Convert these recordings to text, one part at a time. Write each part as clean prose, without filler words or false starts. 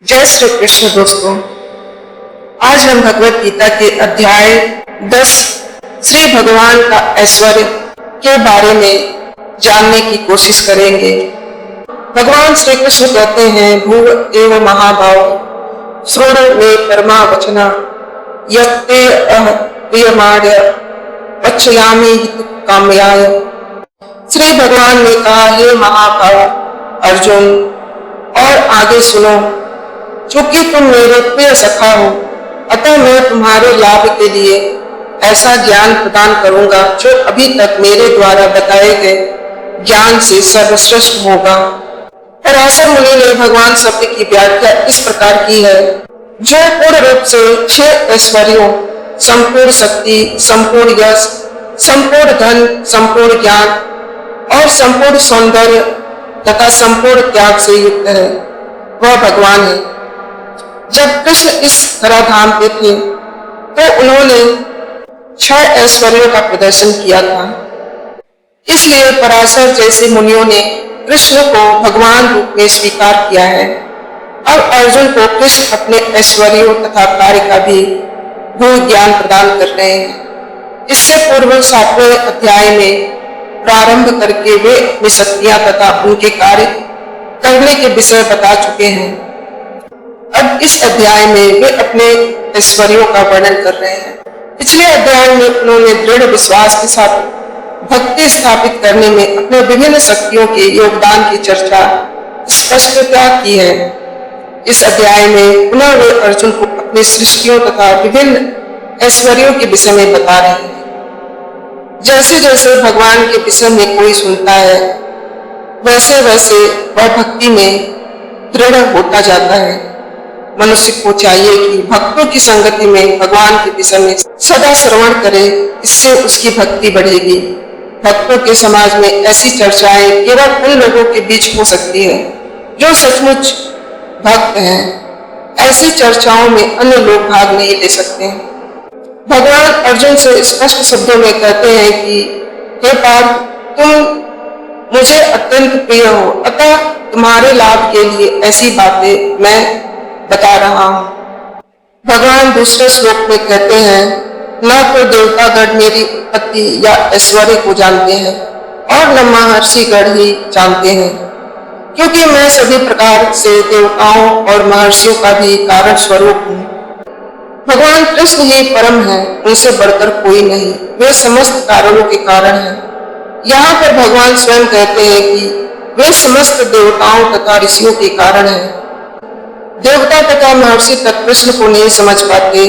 जय श्री कृष्ण दोस्तों। आज हम भगवत गीता के अध्याय 10 श्री भगवान का ऐश्वर्य के बारे में जानने की कोशिश करेंगे। भगवान श्री कृष्ण कहते हैं, भूव एव महाभाव श्रोण में परमा वचना यत्ते प्रियमार्य वक्षयामि हित काम्याय। श्री भगवान ने कहा, हे महाभाव अर्जुन, और आगे सुनो, चूंकि तुम मेरे प्रिय सखा हो, अतः मैं तुम्हारे लाभ के लिए ऐसा ज्ञान प्रदान करूंगा जो अभी तक मेरे द्वारा बताए गए ज्ञान से सर्वश्रेष्ठ होगा। पराशर मुनि ने भगवान शब्द की व्याख्या इस प्रकार की है, जो पूर्ण रूप से 6 ऐश्वर्यों, संपूर्ण शक्ति, संपूर्ण यश, संपूर्ण धन, संपूर्ण ज्ञान और संपूर्ण सौंदर्य तथा संपूर्ण त्याग से युक्त है, वह भगवान है। जब कृष्ण इस धराधाम पे थे तो उन्होंने 6 ऐश्वर्यों का प्रदर्शन किया था। इसलिए पराशर जैसे मुनियों ने कृष्ण को भगवान रूप में स्वीकार किया है। अब अर्जुन को कृष्ण अपने ऐश्वर्यों तथा कार्य का भी गुण ज्ञान प्रदान कर रहे हैं। इससे पूर्व 7वें अध्याय में प्रारंभ करके वे अपनी शक्तियां तथा उनके कार्य करने के विषय बता चुके हैं। अब इस अध्याय में वे अपने ऐश्वर्यों का वर्णन कर रहे हैं। पिछले अध्याय में उन्होंने दृढ़ विश्वास के साथ भक्ति स्थापित करने में अपने विभिन्न शक्तियों के योगदान की चर्चा स्पष्टता की है। इस अध्याय में पुनः वे अर्जुन को अपनी सृष्टियों तथा विभिन्न ऐश्वर्यों के विषय में बता रहे हैं। जैसे जैसे भगवान के विषय में कोई सुनता है, वैसे वैसे वह भक्ति में दृढ़ होता जाता है। मनुष्य को चाहिए कि भक्तों की संगति में भगवान के विषय में सदा श्रवण करे, इससे उसकी भक्ति बढ़ेगी। भक्तों के समाज में ऐसी चर्चाएं केवल उन लोगों के बीच हो सकती है जो सचमुच भक्त हैं। ऐसी चर्चाओं में अन्य लोग भाग नहीं ले सकते हैं। भगवान अर्जुन से स्पष्ट शब्दों में कहते हैं कि हे पार्थ, तुम मुझे अत्यंत प्रिय हो, अतः तुम्हारे लाभ के लिए ऐसी बातें मैं बता रहा हूँ। भगवान दूसरे श्लोक में कहते हैं, न तो देवतागण मेरी उत्पत्ति या ऐश्वर्य को जानते हैं और न महर्षिगण ही जानते हैं, क्योंकि मैं सभी प्रकार से देवताओं और महर्षियों का भी कारण स्वरूप हूँ। भगवान कृष्ण ही परम है, उनसे बढ़कर कोई नहीं, वे समस्त कारणों के कारण हैं। यहाँ पर भगवान स्वयं कहते हैं कि वे समस्त देवताओं तथा ऋषियों के कारण हैं। देवता तथा महर्षि तक कृष्ण को नहीं समझ पाते।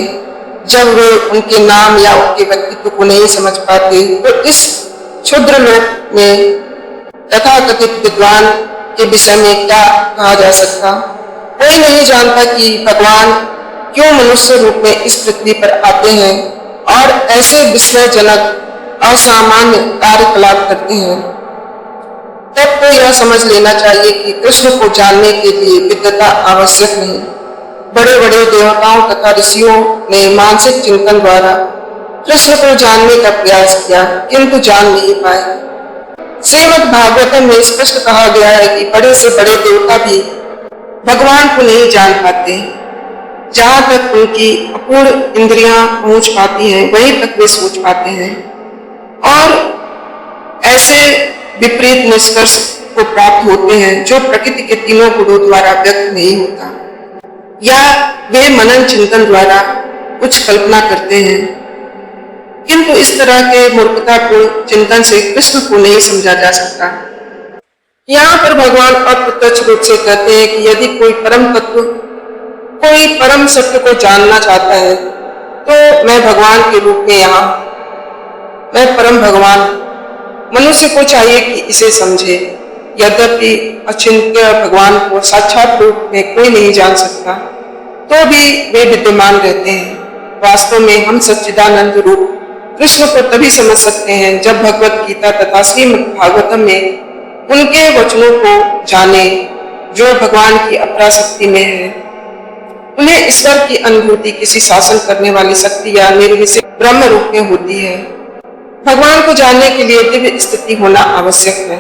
जब वे उनके नाम या उनके व्यक्तित्व को नहीं समझ पाते तो इस क्षुद्र लोक में तथाकथित विद्वान के विषय में क्या कहा जा सकता। कोई नहीं जानता कि भगवान क्यों मनुष्य रूप में इस पृथ्वी पर आते हैं और ऐसे विस्मयजनक असामान्य कार्यकलाप करते हैं। तब तो यह समझ लेना चाहिए कि कृष्ण को जानने के लिए विद्वता आवश्यक नहीं। बड़े बड़े देवताओं तथा ऋषियों ने मानसिक चिंतन द्वारा कृष्ण को जानने का प्रयास किया, किंतु जान नहीं पाए। श्रीमद् भागवतम में स्पष्ट कहा गया है कि बड़े से बड़े देवता भी भगवान को नहीं जान पाते। जहाँ तक उनकी अपूर्ण इंद्रियां पहुंच पाती हैं, वहीं तक वे सोच पाते हैं और ऐसे विपरीत निष्कर्ष को प्राप्त होते हैं जो प्रकृति के तीनों गुणों द्वारा व्यक्त नहीं होता, या वे मनन चिंतन द्वारा कुछ कल्पना करते हैं। किंतु इस तरह के मूर्खतापूर्ण चिंतन से कृष्ण को नहीं समझा जा सकता। यहाँ पर भगवान अप्रत्यक्ष रूप से कहते हैं कि यदि कोई परम तत्व, कोई परम सत्य को जानना चाहता है तो मैं भगवान के रूप में यहाँ, मैं परम भगवान। मनुष्य को चाहिए कि इसे समझे। यद्यपि अचिंत्य भगवान को साक्षात रूप में कोई नहीं जान सकता, तो भी वे विद्यमान रहते हैं। वास्तव में हम सच्चिदानंद रूप कृष्ण को तभी समझ सकते हैं जब भगवत गीता तथा श्रीमद् भागवतम में उनके वचनों को जाने जो भगवान की अपराशक्ति में है। उन्हें ईश्वर की अनुभूति किसी शासन करने वाली शक्ति या निर्विशेष ब्रह्म रूप में होती है। भगवान को जानने के लिए दिव्य स्थिति होना आवश्यक है।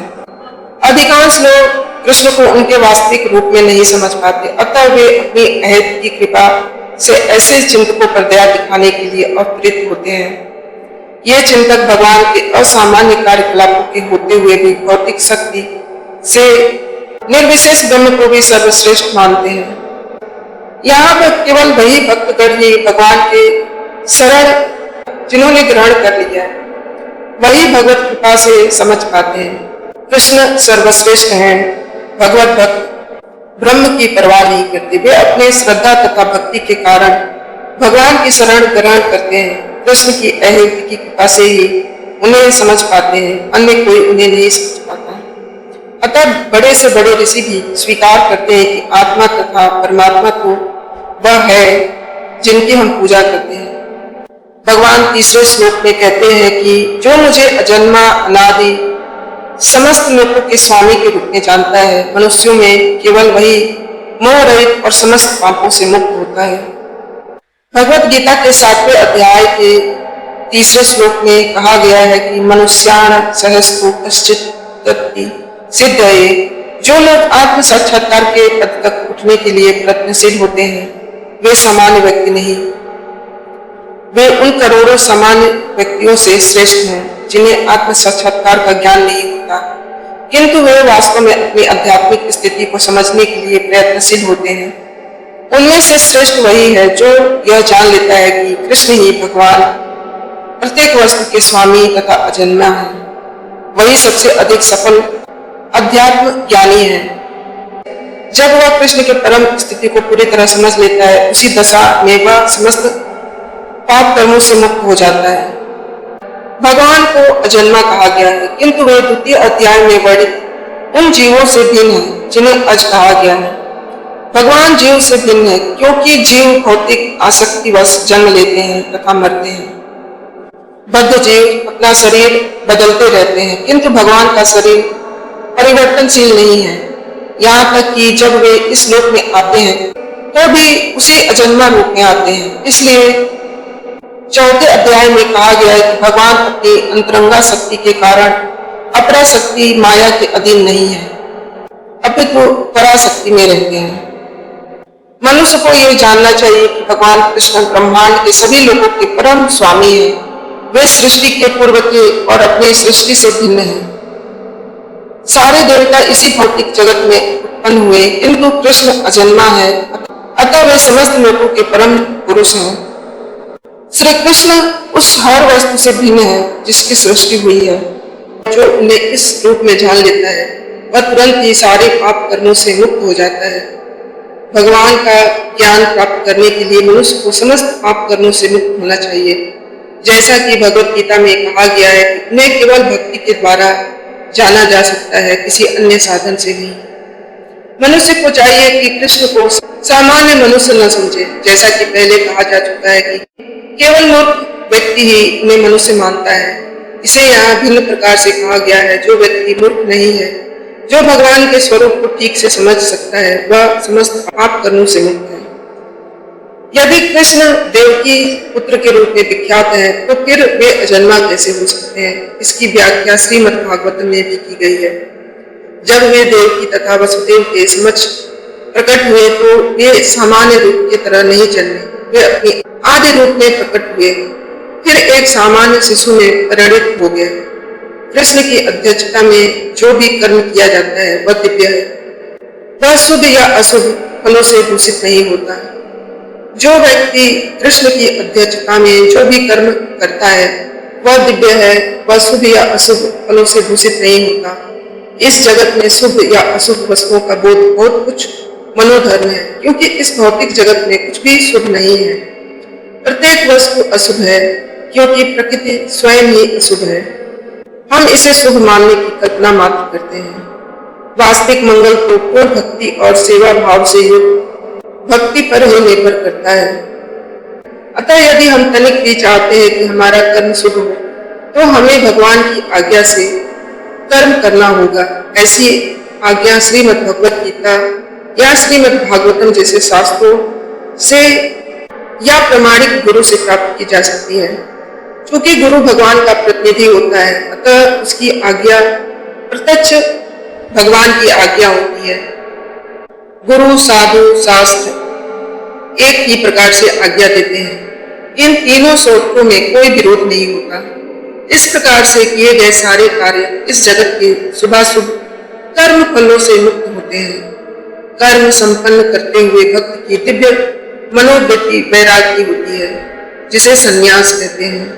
अधिकांश लोग कृष्ण को उनके वास्तविक रूप में नहीं समझ पाते, अतः वे अपनी अहद की कृपा से ऐसे चिंतकों पर दया दिखाने के लिए अवतरित होते हैं। ये चिंतक भगवान के असामान्य कार्यकलापों के होते हुए भी भौतिक शक्ति से निर्विशेष ब्रह्म को भी सर्वश्रेष्ठ मानते हैं। यहाँ पर केवल वही भक्तगण ही भगवान के शरण जिन्होंने ग्रहण कर लिया है, वही भगवत कृपा से समझ पाते हैं। कृष्ण सर्वश्रेष्ठ हैं। भगवत भक्त ब्रह्म की परवाह नहीं करते, वे अपने श्रद्धा तथा भक्ति के कारण भगवान की शरण ग्रहण करते हैं। कृष्ण की अहद की कृपा से ही उन्हें समझ पाते हैं, अन्य कोई उन्हें नहीं समझ पाता। अतः बड़े से बड़े ऋषि भी स्वीकार करते हैं कि आत्मा तथा परमात्मा तो वह है जिनकी हम पूजा करते हैं। भगवान तीसरे श्लोक में कहते हैं कि जो मुझे अजन्मा अनादि समस्त लोगों के स्वामी के रूप में जानता है, मनुष्यों में केवल वही मोह रहित और समस्त पापों से मुक्त होता है। भगवत गीता के 7वें अध्याय के तीसरे श्लोक में कहा गया है कि मनुष्याण सहस्को कश्चित् तत्ति सिद्धये। जो लोग आत्म साक्षात्कार के पद तक उठने के लिए प्रयत्नशील होते हैं, वे सामान्य व्यक्ति नहीं, वे उन करोड़ों सामान्य व्यक्तियों से श्रेष्ठ हैं जिन्हें आत्म साक्षात्कार का ज्ञान नहीं होता, किंतु वे वास्तव में अपनी आध्यात्मिक स्थिति को समझने के लिए प्रयत्नशील होते हैं। उनमें से श्रेष्ठ वही है जो यह जान लेता है कि कृष्ण ही भगवान प्रत्येक वस्तु के स्वामी तथा अजन्मा है। वही सबसे अधिक सफल अध्यात्म ज्ञानी है। जब वह कृष्ण के परम स्थिति को पूरी तरह समझ लेता है, उसी दशा में वह समस्त पाप कर्मों से मुक्त हो जाता है। भगवान को अजन्मा कहा गया है, किंतु वे द्वितीय अध्याय में वर्णित उन जीवों से भिन्न है जिन्हें अज कहा गया है। भगवान जीव से भिन्न है क्योंकि जीव भौतिक आसक्तिवश जन्म लेते हैं तथा मरते हैं। बद्ध जीव अपना शरीर बदलते रहते हैं, किंतु भगवान का शरीर परिवर्तनशील नहीं है। यहाँ तक कि जब वे इस लोक में आते हैं तो भी उसी अजन्मा रूप में आते हैं। इसलिए चौथे अध्याय में कहा गया है कि भगवान अपनी अंतरंगा शक्ति के कारण अपराशक्ति माया के अधीन नहीं है, अपितु पराशक्ति में रहते हैं। मनुष्य को यह जानना चाहिए कि भगवान कृष्ण ब्रह्मांड के सभी लोगों के परम स्वामी हैं। वे सृष्टि के पूर्व के और अपनी सृष्टि से भिन्न हैं। सारे देवता इसी भौतिक जगत में उत्पन्न हुए, किंतु कृष्ण अजन्मा है, अतः वे समस्त लोगों के परम पुरुष हैं। श्री कृष्ण उस हर वस्तु से भिन्न है जिसकी सृष्टि हुई है। जो उन्हें इस रूप में जान लेता है, वह तुरंत ही सारे पाप कर्मों से मुक्त हो जाता है। भगवान का ज्ञान प्राप्त करने के लिए मनुष्य को समस्त पाप कर्मों से मुक्त होना चाहिए। जैसा कि भगवत गीता में कहा गया है कि उन्हें केवल भक्ति के द्वारा जाना जा सकता है, किसी अन्य साधन से नहीं। मनुष्य को चाहिए कि कृष्ण को सामान्य मनुष्य न समझे। जैसा कि पहले कहा जा चुका है कि केवल मूर्ख व्यक्ति ही उन्हें मनुष्य मानता है। इसे यहाँ भिन्न प्रकार से कहा गया है। जो व्यक्ति मूर्ख नहीं है, जो भगवान के स्वरूप को ठीक से समझ सकता है, वह समस्त पाप कर्मों से मुक्त है। यदि कृष्ण देवकी पुत्र के रूप में विख्यात है, तो फिर वे अजन्मा कैसे हो सकते हैं? इसकी व्याख्या श्रीमद् भागवतम में भी की गई है। जब वे देवकी तथा वसुदेव के समक्ष प्रकट हुए तो वे सामान्य रूप की तरह नहीं चले, वे अपनी आदि रूप में प्रकट हुए, फिर एक सामान्य शिशु में परिणित हो गए। कृष्ण की अध्यक्षता में जो भी कर्म किया जाता है वह दिव्य है। वह शुभ या अशुभ फलों से दूषित नहीं होता। जो व्यक्ति कृष्ण की अध्यक्षता में जो भी कर्म करता है वह दिव्य है, वह शुभ या अशुभ फलों से दूषित नहीं होता। इस जगत में शुभ या अशुभ वस्तुओं का बोध बहुत कुछ मनोधर्म है, क्योंकि इस भौतिक जगत में कुछ भी शुभ नहीं है। प्रत्येक वस्तु अशुभ है, क्योंकि प्रकृति स्वयं ही अशुभ है। हम इसे शुभ मानने की कल्पना मात्र करते हैं। वास्तविक मंगल को पूर्ण भक्ति और सेवा भाव से युक्त भक्ति पर ही निर्भर करता है। अतः यदि हम तनिक भी चाहते हैं कि हमारा कर्म शुभ हो, तो हमें भगवान की आज्ञा से कर्म करना होगा। ऐसी आज्ञा श्रीमद् भगवत गीता या श्रीमद् भागवतम जैसे शास्त्रों से या प्रमाणिक गुरु से प्राप्त की जा सकती है। चूंकि गुरु भगवान का प्रतिनिधि होता है, अतः उसकी आज्ञा प्रत्यक्ष भगवान की आज्ञा होती है। गुरु, साधु, शास्त्र एक ही प्रकार से आज्ञा देते हैं। इन तीनों स्वरूपों में कोई विरोध नहीं होता। इस प्रकार से किए गए सारे कार्य इस जगत के शुभाशुभ कर्म फलों से मुक्त होते हैं। कर्म संपन्न करते हुए भक्त की दिव्य मनोवृत्ति वैराग्य होती है, जिसे संन्यास कहते हैं।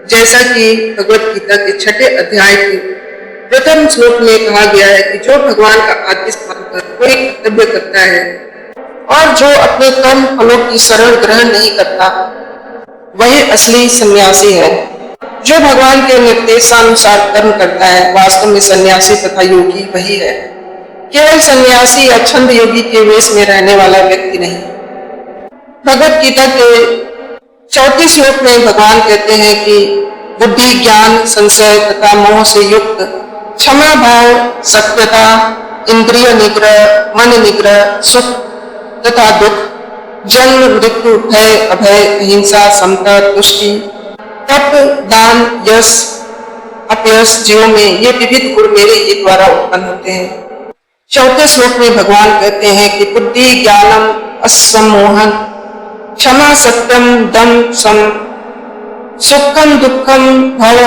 जैसा कि भगवत गीता के 6 अध्याय के प्रथम श्लोक में कहा गया है कि जो भगवान का आदेश मानकर कोई कर्तव्य करता है और जो अपने कर्म फलों की शरण ग्रहण नहीं करता, वही असली सन्यासी है। जो भगवान के निर्देशानुसार कर्म करता है, वास्तव में सन्यासी तथा योगी वही है। केवल सन्यासी या छंद योगी के वेश में रहने वाला व्यक्ति नहीं। भगवत गीता के 34 श्लोक में भगवान कहते हैं कि बुद्धि, ज्ञान, संशय तथा मोह से युक्त, क्षमा भाव, सत्यता, इंद्रिय निग्रह, मन निग्रह, सुख तथा दुख, जन्म मृत्यु, भय, अभय, अहिंसा, समता, तुष्टि, तप, दान, यश, अपयश जीवों में ये विविध गुण मेरे ही द्वारा उत्पन्न होते हैं। 4 श्लोक में भगवान कहते हैं कि बुद्धि, ज्ञानम, असम्मोहन, क्षमा, सत्यम, दम, सम, सुखम, दुखम, भव,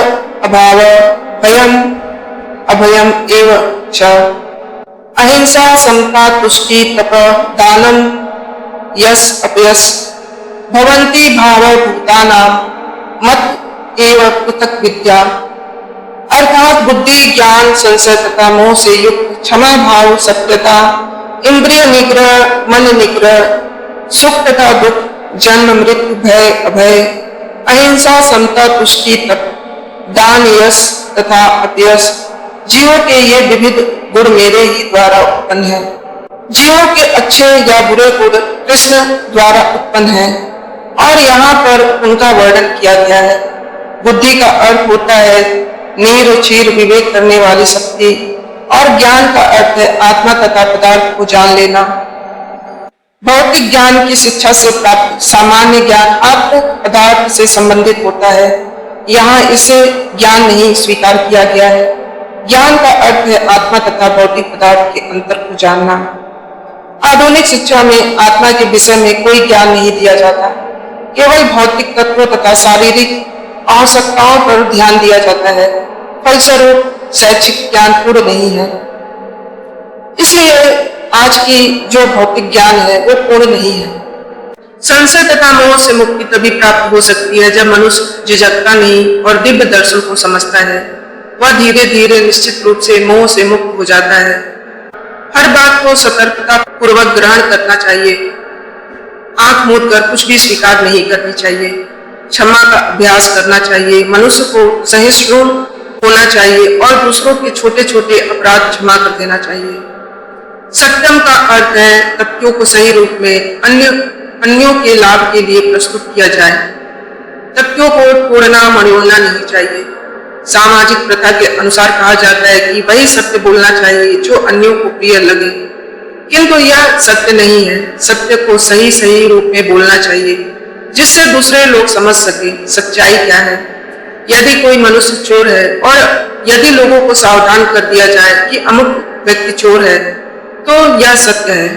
अभाव, भयम, अभयम एव च, अहिंसा, समता, तुष्टि, तप, दानम, यश, अपयश, भवन्ति भाव भूतानां मत एव पृथक विद्या। अर्थात बुद्धि, ज्ञान, संशय तथा मोह से युक्त, क्षमा भाव, सत्यता, इंद्रिय निग्रह, मन निग्रह, सुख तथा दुख, जन्म मृत्यु, भय, अभय, अहिंसा, समता, तुष्टि, तप, दान, यश तथा अपयश जीवों के ये विविध गुण मेरे ही द्वारा उत्पन्न है। जीवों के अच्छे या बुरे गुण कृष्ण द्वारा उत्पन्न है और यहाँ पर उनका वर्णन किया गया है। बुद्धि का अर्थ होता है नीर चीर विवेक करने वाली शक्ति और ज्ञान का अर्थ है आत्मा तथा पदार्थ को जान लेना। भौतिक ज्ञान की शिक्षा से प्राप्त सामान्य ज्ञान आत्म पदार्थ से संबंधित होता है। यहाँ इसे ज्ञान नहीं स्वीकार किया गया है। ज्ञान का अर्थ है आत्मा तथा भौतिक पदार्थ के अंतर को जानना। आधुनिक शिक्षा में आत्मा के विषय में कोई ज्ञान नहीं दिया जाता, केवल भौतिक तत्वों तथा शारीरिक आवश्यकताओं पर ध्यान दिया जाता है। फलस्वरूप शैक्षिक ज्ञान पूर्ण नहीं है। इसलिए आज की जो भौतिक ज्ञान है वो पूर्ण नहीं है। संशय तथा मोह से मुक्ति तभी प्राप्त हो सकती है जब मनुष्य झिझकता नहीं और दिव्य दर्शन को समझता है। वह धीरे धीरे निश्चित रूप से मोह से मुक्त हो जाता है। हर बात को सतर्कता पूर्वक ग्रहण करना चाहिए। आंख मूंद कर कुछ भी स्वीकार नहीं करनी चाहिए। क्षमा का अभ्यास करना चाहिए। मनुष्य को सहिष्णु होना चाहिए और दूसरों के छोटे छोटे अपराध क्षमा कर देना चाहिए। सत्यम का अर्थ है तथ्यों को सही रूप में अन्यों के लाभ के लिए प्रस्तुत किया जाए। तथ्यों को तोड़ना मरोड़ना नहीं चाहिए। सामाजिक प्रथा के अनुसार कहा जाता है कि वही सत्य बोलना चाहिए जो अन्यों को प्रिय लगे, किंतु यह सत्य नहीं है। सत्य को सही सही रूप में बोलना चाहिए जिससे दूसरे लोग समझ सके सच्चाई क्या है। यदि कोई मनुष्य चोर है और यदि लोगों को सावधान कर दिया जाए कि अमुक व्यक्ति चोर है, तो यह सत्य है।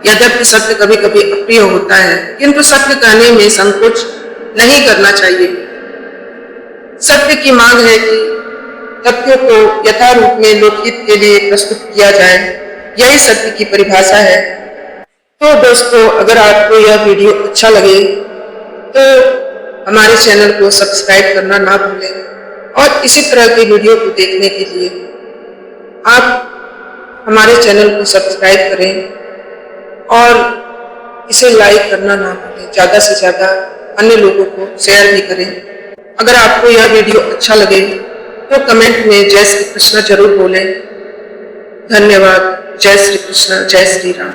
यद्यपि सत्य कभी कभी अप्रिय होता है, किंतु सत्य कहने में संकोच नहीं करना चाहिए। सत्य की मांग है कि तथ्यों को यथारूप में लोकहित के लिए प्रस्तुत किया जाए। यही सत्य की परिभाषा है। तो दोस्तों, अगर आपको यह वीडियो अच्छा लगे तो हमारे चैनल को सब्सक्राइब करना ना भूलें और इसी तरह के वीडियो को देखने के लिए आप हमारे चैनल को सब्सक्राइब करें और इसे लाइक करना ना भूलें। ज़्यादा से ज़्यादा अन्य लोगों को शेयर भी करें। अगर आपको यह वीडियो अच्छा लगे तो कमेंट में जय श्री कृष्ण जरूर बोलें। धन्यवाद। जय श्री कृष्ण, जय श्री राम।